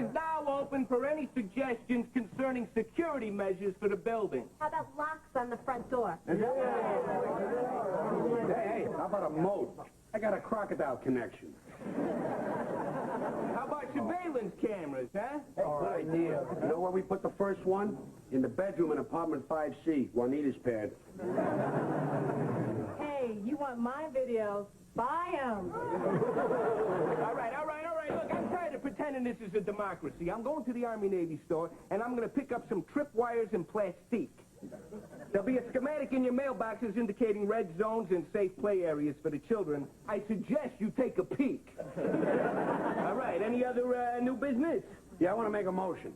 is now open for any suggestions concerning security measures for the building. How about locks on the front door? Hey, how about a moat? I got a crocodile connection. How about surveillance cameras, huh? Good idea. You know where we put the first one? In the bedroom in apartment 5C, Juanita's pad. Hey, you want my videos? Buy 'em. All right. Look, I'm tired of pretending this is a democracy. I'm going to the Army-Navy store, and I'm going to pick up some tripwires and plastique. There'll be a schematic in your mailboxes indicating red zones and safe play areas for the children. I suggest you take a peek. All right, any other new business? Yeah, I want to make a motion.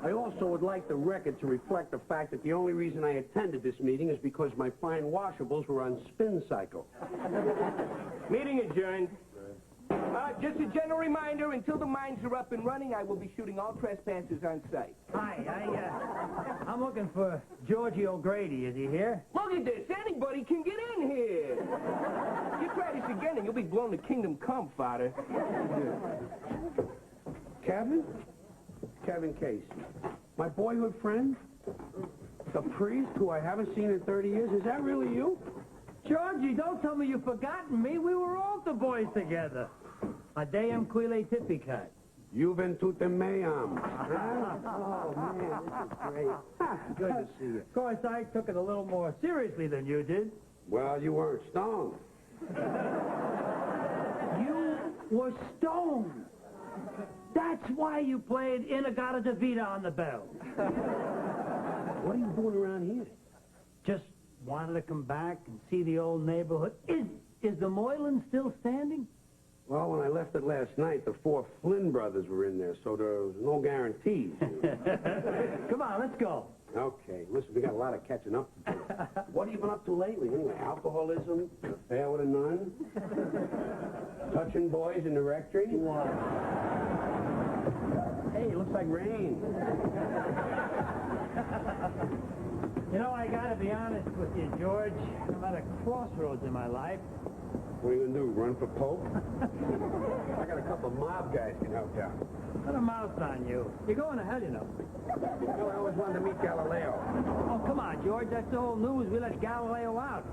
I also would like the record to reflect the fact that the only reason I attended this meeting is because my fine washables were on spin cycle. Meeting adjourned. Just a general reminder, until the mines are up and running, I will be shooting all trespassers on sight. Hi, I'm looking for Georgie O'Grady. Is he here? Look at this. Anybody can get in here. You try this again and you'll be blown to kingdom come, father. Kevin? Kevin Casey. My boyhood friend? The priest who I haven't seen in 30 years? Is that really you? Georgie, don't tell me you've forgotten me. We were all the boys together. A Deum Quile Tipicat. Juventud meam. Oh, man, this is great. Good to see you. Of course, I took it a little more seriously than you did. Well, you weren't stoned. You were stoned. That's why you played Inagata de Vida on the bell. What are you doing around here? Just wanted to come back and see the old neighborhood. Is the Moylan still standing? Well, when I left it last night, the 4 Flynn brothers were in there, so there was no guarantees. Come on, let's go. Okay, listen, we got a lot of catching up to do. What have you been up to lately? Anyway, alcoholism, an affair with a nun, touching boys in the rectory. Hey, it looks like rain. You know, I gotta be honest with you, George. I'm at a crossroads in my life. What are you gonna do, run for Pope? I got a couple of mob guys can help you out. Put a mouth on you. You're going to hell, you know. You know, I always wanted to meet Galileo. Oh, come on, George. That's the whole news. We let Galileo out.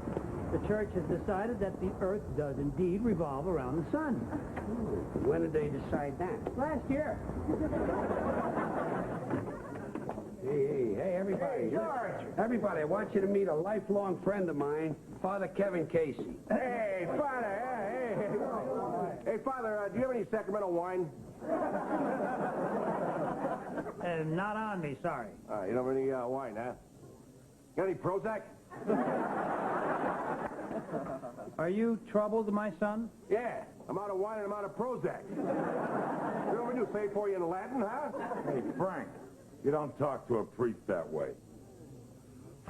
The church has decided that the Earth does indeed revolve around the sun. Oh, when did they decide that? Last year. Hey, everybody. Hey, George. Everybody, I want you to meet a lifelong friend of mine, Father Kevin Casey. Hey, Father. Hey, Father, do you have any Sacramento wine? Not on me, sorry. You don't have any wine, huh? Got any Prozac? Are you troubled, my son? Yeah, I'm out of wine and I'm out of Prozac. What do we do, say it for you in Latin, huh? Hey, Frank, you don't talk to a priest that way.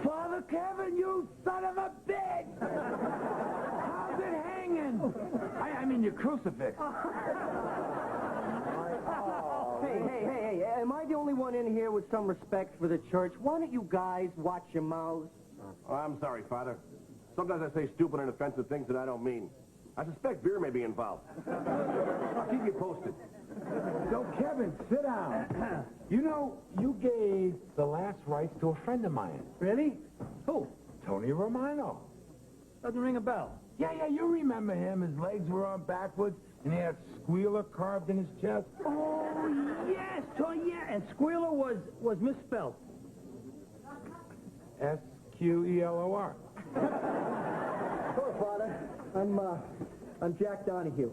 Father Kevin, you son of a bitch! How's it hanging? I mean your crucifix. Hey, am I the only one in here with some respect for the church? Why don't you guys watch your mouths? Oh, I'm sorry, Father. Sometimes I say stupid and offensive things that I don't mean. I suspect beer may be involved. I'll keep you posted. So, Kevin, sit down. You know, you gave the last rites to a friend of mine. Really? Who? Tony Romano. Doesn't ring a bell. Yeah, you remember him. His legs were on backwards, and he had Squealer carved in his chest. Oh, yes. Oh, yeah. And Squealer was misspelled. Squelor. Hello, Father. I'm Jack Donahue.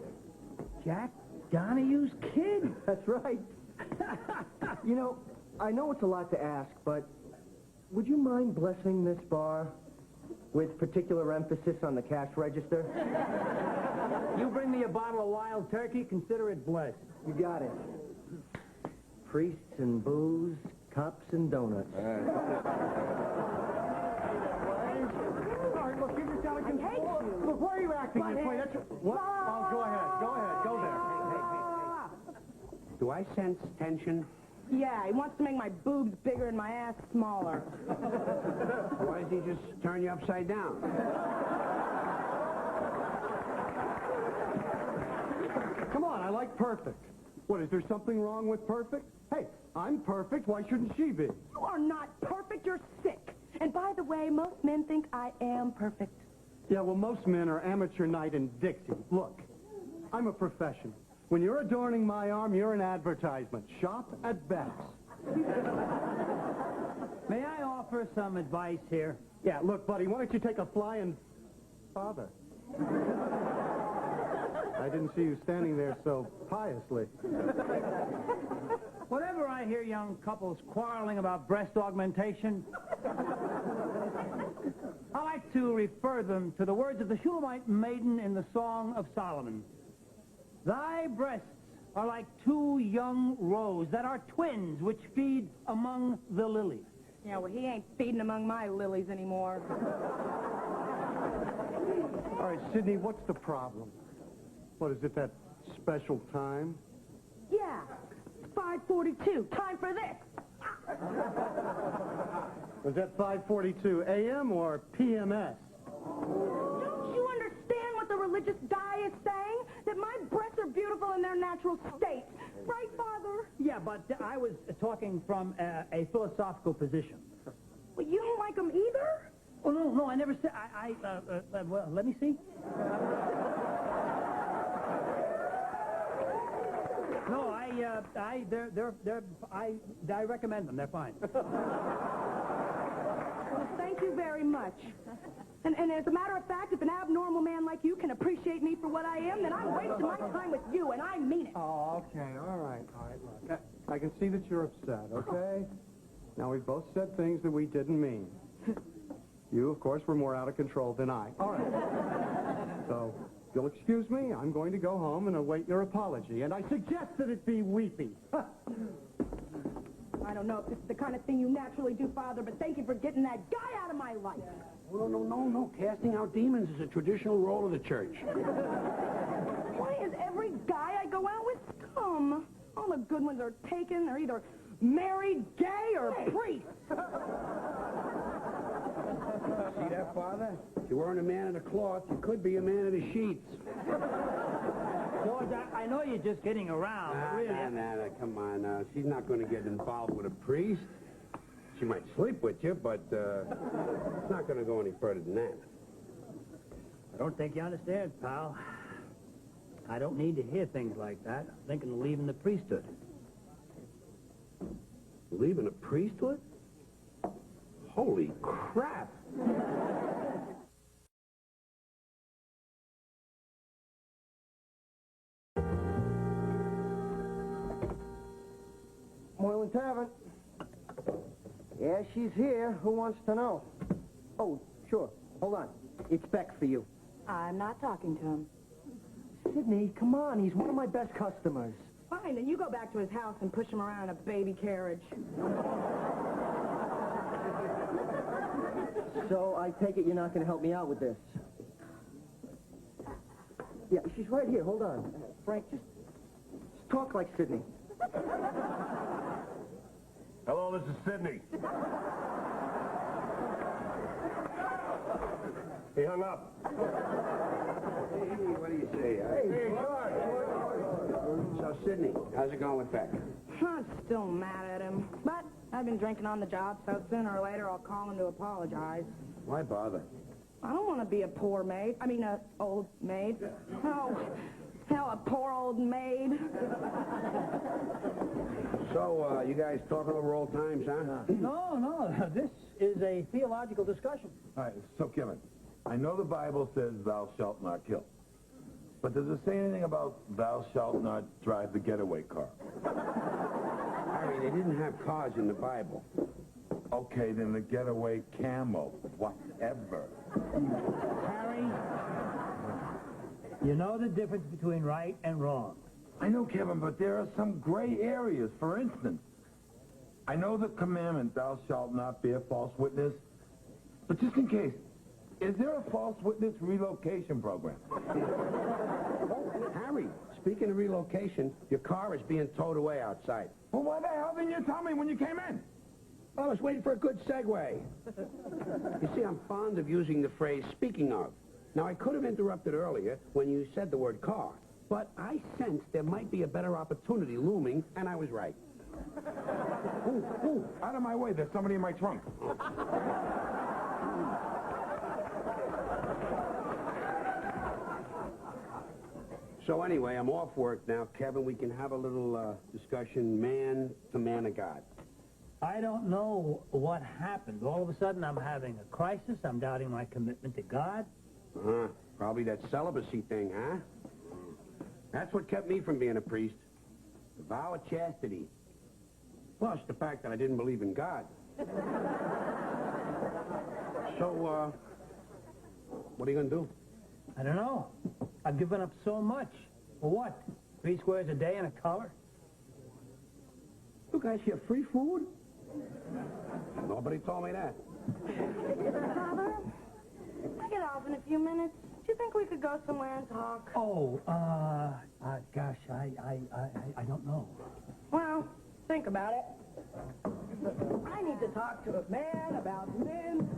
Jack Donahue's kid? That's right. You know, I know it's a lot to ask, but would you mind blessing this bar with particular emphasis on the cash register? You bring me a bottle of wild turkey, consider it blessed. You got it. Priests and booze, cops and donuts. Look, you're just out of control. Look, why are you acting this way? What? Oh, go ahead. Go there. Do I sense tension? Yeah, he wants to make my boobs bigger and my ass smaller. Why does he just turn you upside down? perfect. What, is there something wrong with perfect? Hey, I'm perfect. Why shouldn't she be? You are not perfect. You're sick. And by the way, most men think I am perfect. Yeah, well, most men are amateur night and Dixie. Look, I'm a professional. When you're adorning my arm, you're an advertisement. Shop at Beck's. May I offer some advice here? Yeah, look, buddy, why don't you take a flying father? I didn't see you standing there so piously. Whenever I hear young couples quarreling about breast augmentation, I like to refer them to the words of the Shulamite maiden in the Song of Solomon. Thy breasts are like two young roes that are twins which feed among the lilies. Yeah, well, he ain't feeding among my lilies anymore. All right, Sidney, what's the problem? What, is it that special time? Yeah, it's 5:42. Time for this. Was that 5:42 a.m. or PMS? Don't you understand what the religious guy is saying? That my breasts are beautiful in their natural state. Right, Father? Yeah, but I was talking from a philosophical position. Well, you don't like them either? Oh, no, I never said... well, let me see. No, I recommend them. They're fine. Well, thank you very much. And as a matter of fact, if an abnormal man like you can appreciate me for what I am, then I'm wasting my time with you, and I mean it. Oh, okay, all right, look. I can see that you're upset, okay? Now, we've both said things that we didn't mean. You, of course, were more out of control than I. All right. So, if you'll excuse me, I'm going to go home and await your apology, and I suggest that it be weepy. I don't know if this is the kind of thing you naturally do, Father, but thank you for getting that guy out of my life. No. Casting out demons is a traditional role of the church. Why is every guy I go out with scum? All the good ones are taken. They're either married, gay, or priest. See that, Father? If you weren't a man of the cloth, you could be a man of the sheets. George, I know you're just kidding around. But really, Come on now. She's not going to get involved with a priest. She might sleep with you, but it's not going to go any further than that. I don't think you understand, pal. I don't need to hear things like that. I'm thinking of leaving the priesthood. Leaving a priesthood? Holy crap! Moylan Tavern. Yeah, she's here. Who wants to know? Oh, sure. Hold on. It's Beck for you. I'm not talking to him. Sidney, come on. He's one of my best customers. Fine, then you go back to his house and push him around in a baby carriage. So I take it you're not going to help me out with this? Yeah, she's right here. Hold on. Frank, just talk like Sidney. Hello, this is Sidney. He hung up. Hey, what do you say? Hey, So, Sidney, how's it going with Beck? I'm still mad at him. But I've been drinking on the job, so sooner or later I'll call him to apologize. Why bother? I don't want to be a poor maid. I mean, a old maid. No, hell, a poor old maid. So, you guys talking over old times, huh? No. This is a theological discussion. All right, so, Kevin, I know the Bible says thou shalt not kill. But does it say anything about thou shalt not drive the getaway car? Harry, they didn't have cars in the Bible. Okay, then the getaway camel, whatever. Harry, you know the difference between right and wrong. I know, Kevin, but there are some gray areas. For instance, I know the commandment, thou shalt not bear false witness, but just in case, is there a false witness relocation program? Harry, speaking of relocation, your car is being towed away outside. Well, why the hell didn't you tell me when you came in? I was waiting for a good segue. You see, I'm fond of using the phrase, speaking of. Now, I could have interrupted earlier when you said the word car, But I sensed there might be a better opportunity looming, and I was right. Ooh, out of my way. There's somebody in my trunk. So anyway, I'm off work now, Kevin. We can have a little discussion, man to man of God. I don't know what happened. All of a sudden, I'm having a crisis. I'm doubting my commitment to God. Probably that celibacy thing, huh? That's what kept me from being a priest. The vow of chastity. Plus the fact that I didn't believe in God. So, what are you going to do? I don't know. I've given up so much. For what? 3 squares a day and a collar? You guys get free food? Nobody told me that. Father, I get off in a few minutes. Do you think we could go somewhere and talk? Oh, gosh, I don't know. Well, think about it. I need to talk to a man about men.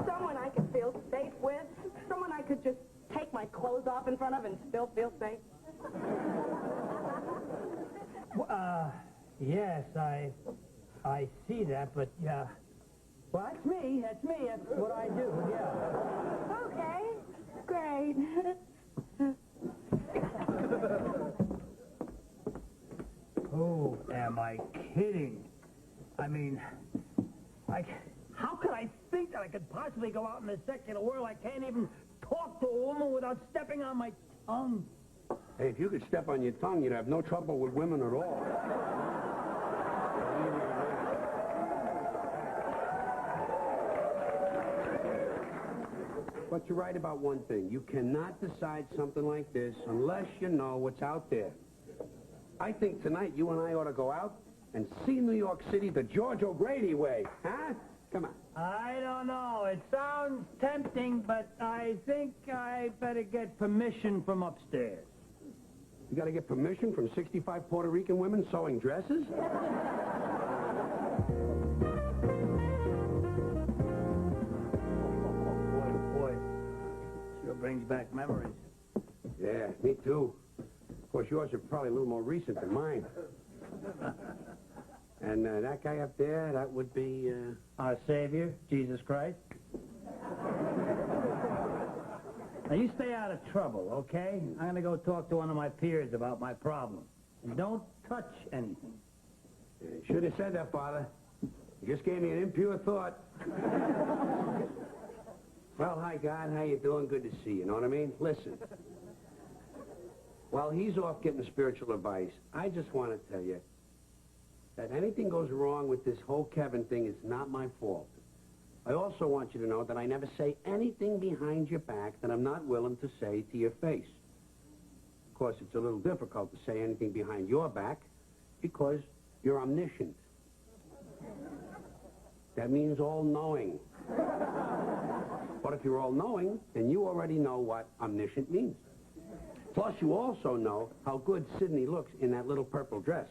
Someone I could feel safe with. Someone I could just take my clothes off in front of and still feel safe. Yes, I see that, but, yeah. Well, that's me. That's what I do, yeah. Okay, great. Oh, am I kidding? I mean, how could I think that I could possibly go out in the secular world? I can't even talk to a woman without stepping on my tongue. Hey, if you could step on your tongue, you'd have no trouble with women at all. But you're right about one thing. You cannot decide something like this unless you know what's out there. I think tonight you and I ought to go out and see New York City the George O'Grady way, huh? Come on. I don't know. It sounds tempting, but I think I better get permission from upstairs. You got to get permission from 65 Puerto Rican women sewing dresses? Boy, sure brings back memories. Yeah, me too. Of course, yours are probably a little more recent than mine. And that guy up there, that would be... Our Savior, Jesus Christ. Now, you stay out of trouble, okay? I'm going to go talk to one of my peers about my problem. And don't touch anything. Should have said that, Father. You just gave me an impure thought. Well, hi, God. How you doing? Good to see you. You know what I mean? Listen. While he's off getting spiritual advice, I just want to tell you that anything goes wrong with this whole Kevin thing is not my fault. I also want you to know that I never say anything behind your back that I'm not willing to say to your face. Of course, it's a little difficult to say anything behind your back because you're omniscient. That means all-knowing. But if you're all-knowing, then you already know what omniscient means. Plus, you also know how good Sydney looks in that little purple dress.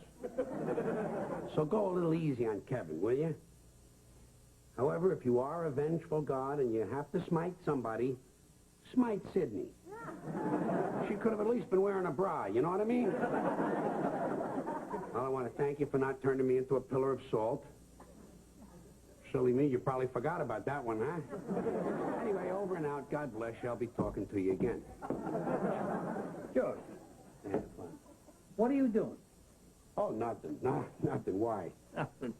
So go a little easy on Kevin, will you? However, if you are a vengeful God and you have to smite somebody, smite Sydney. She could have at least been wearing a bra, you know what I mean? Well, I want to thank you for not turning me into a pillar of salt. Silly me, you probably forgot about that one, huh? Anyway, over and out. God bless you. I'll be talking to you again. George, Yeah, fine. what are you doing? Oh, nothing. No, nothing. Why? Nothing.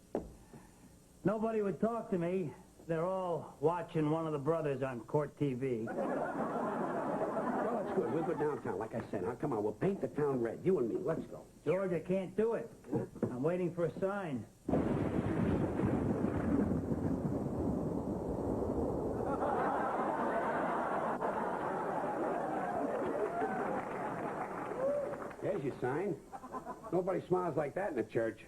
Nobody would talk to me. They're all watching one of the brothers on court TV. Well, that's good. We'll go downtown, like I said. Now, come on. We'll paint the town red. You and me. Let's go. George, I can't do it. I'm waiting for a sign. There's your sign. Nobody smiles like that in a church.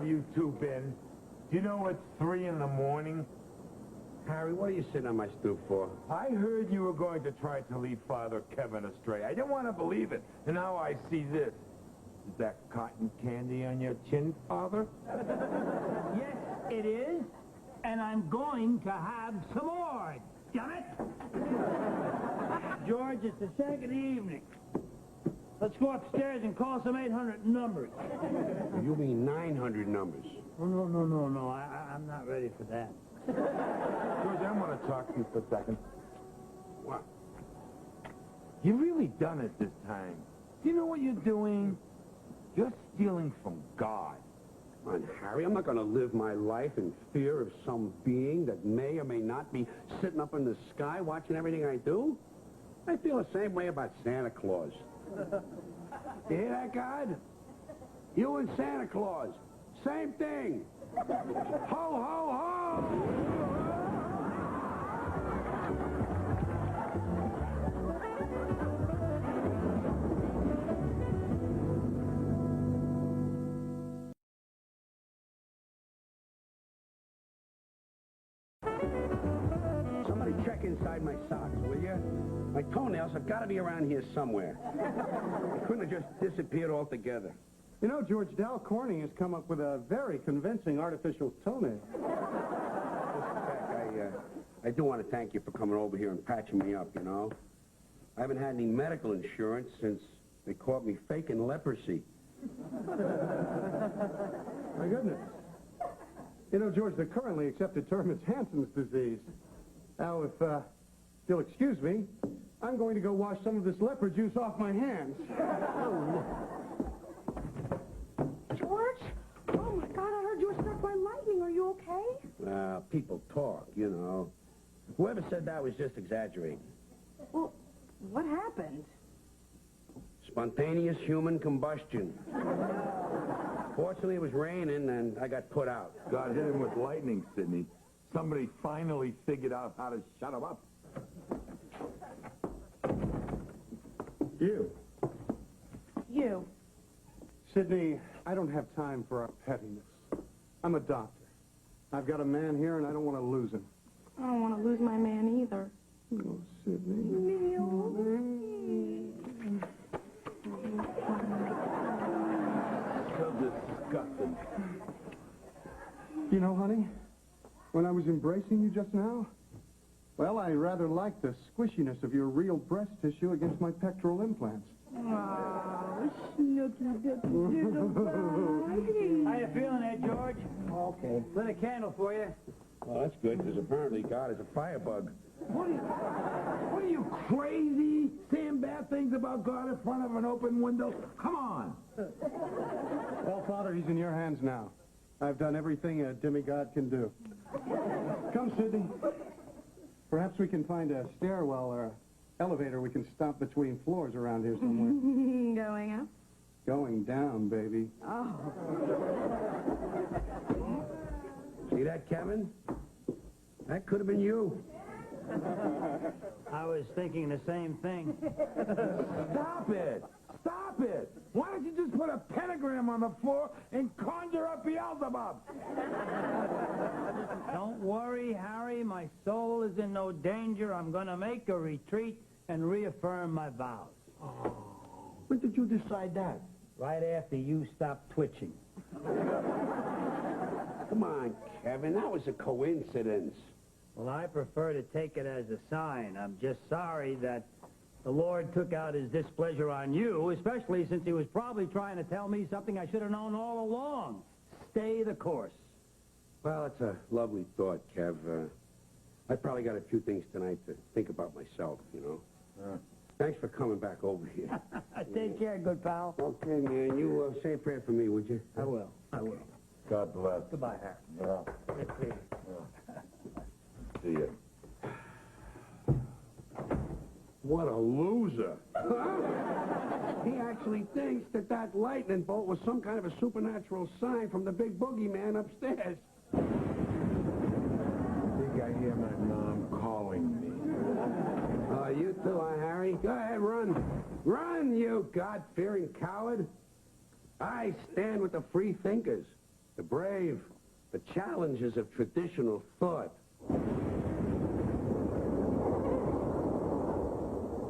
have you two been? Do you know it's 3 in the morning? Harry, what are you sitting on my stoop for? I heard you were going to try to lead Father Kevin astray. I didn't want to believe it, and now I see this. Is that cotton candy on your chin, Father? Yes, it is. And I'm going to have some more. Damn it! George, it's the second evening. Let's go upstairs and call some 800 numbers. You mean 900 numbers? Oh, no. I'm not ready for that. George, I want to talk to you for a second. What? You really done it this time. Do you know what you're doing? You're stealing from God. Come on, Harry, I'm not going to live my life in fear of some being that may or may not be sitting up in the sky watching everything I do. I feel the same way about Santa Claus. You hear that, God? You and Santa Claus, same thing. Ho, ho, ho! Somebody check inside my socks, will you? My toenails have got to be around here somewhere. They couldn't have just disappeared altogether. You know, George, Dal Corning has come up with a very convincing artificial toenail. I do want to thank you for coming over here and patching me up, you know. I haven't had any medical insurance since they caught me faking leprosy. My goodness. You know, George, the currently accepted term is Hansen's disease. Now, if you'll excuse me, I'm going to go wash some of this leopard juice off my hands. George? Oh, my God, I heard you were struck by lightning. Are you okay? People talk, you know. Whoever said that was just exaggerating. Well, what happened? Spontaneous human combustion. Fortunately, it was raining, and I got put out. God hit him with lightning, Sidney. Somebody finally figured out how to shut him up. You. You. Sidney, I don't have time for our pettiness. I'm a doctor. I've got a man here, and I don't want to lose him. I don't want to lose my man either. Oh, Sidney. Neil. So disgusting. You know, honey, when I was embracing you just now, well, I rather liked the squishiness of your real breast tissue against my pectoral implants. Oh, snooky ducky. How you feeling there, George? Okay. Lit a candle for you. Well, that's good, because apparently God is a firebug. What are you, crazy? Saying bad things about God in front of an open window? Come on. Well, Father, he's in your hands now. I've done everything a demigod can do. Come, Sidney. Perhaps we can find a stairwell or an elevator we can stop between floors around here somewhere. Going up? Going down, baby. Oh. See that, Kevin? That could have been you. I was thinking the same thing. Stop it. Stop it. Why don't you just put a pentagram on the floor and conjure up Beelzebub? Don't worry, Harry. My soul is in no danger. I'm going to make a retreat and reaffirm my vows. When did you decide that? Right after you stopped twitching. Come on, Kevin. That was a coincidence. Well, I prefer to take it as a sign. I'm just sorry that the Lord took out his displeasure on you, especially since he was probably trying to tell me something I should have known all along. Stay the course. Well, it's a lovely thought, Kev. I probably got a few things tonight to think about myself, you know. Thanks for coming back over here. Take care, good pal. Okay, man. You say a prayer for me, would you? I will. God bless. Goodbye, Harry. Yeah. See ya. What a loser. He actually thinks that that lightning bolt was some kind of a supernatural sign from the big boogeyman upstairs. I think I hear my mom calling me. You too, Harry? Go ahead, run. Run, you God-fearing coward. I stand with the free thinkers. the brave, the challenges of traditional thought.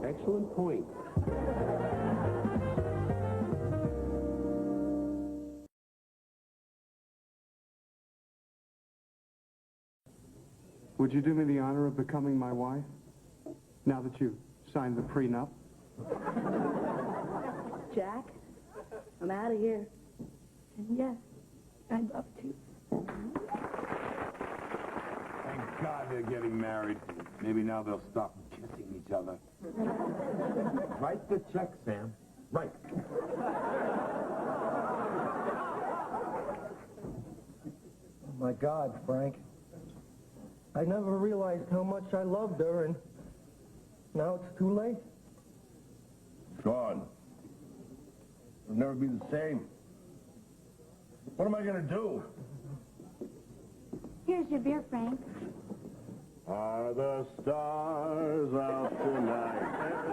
Excellent point. Would you do me the honor of becoming my wife? Now that you've signed the prenup? Jack, I'm out of here. And yes, I'd love to. Thank God they're getting married. Maybe now they'll stop kissing each other. Write the check, Sam. Right. Oh, my God, Frank. I never realized how much I loved her, and now it's too late. It's gone. It'll never be the same. What am I going to do? Here's your beer, Frank. Are the stars out tonight?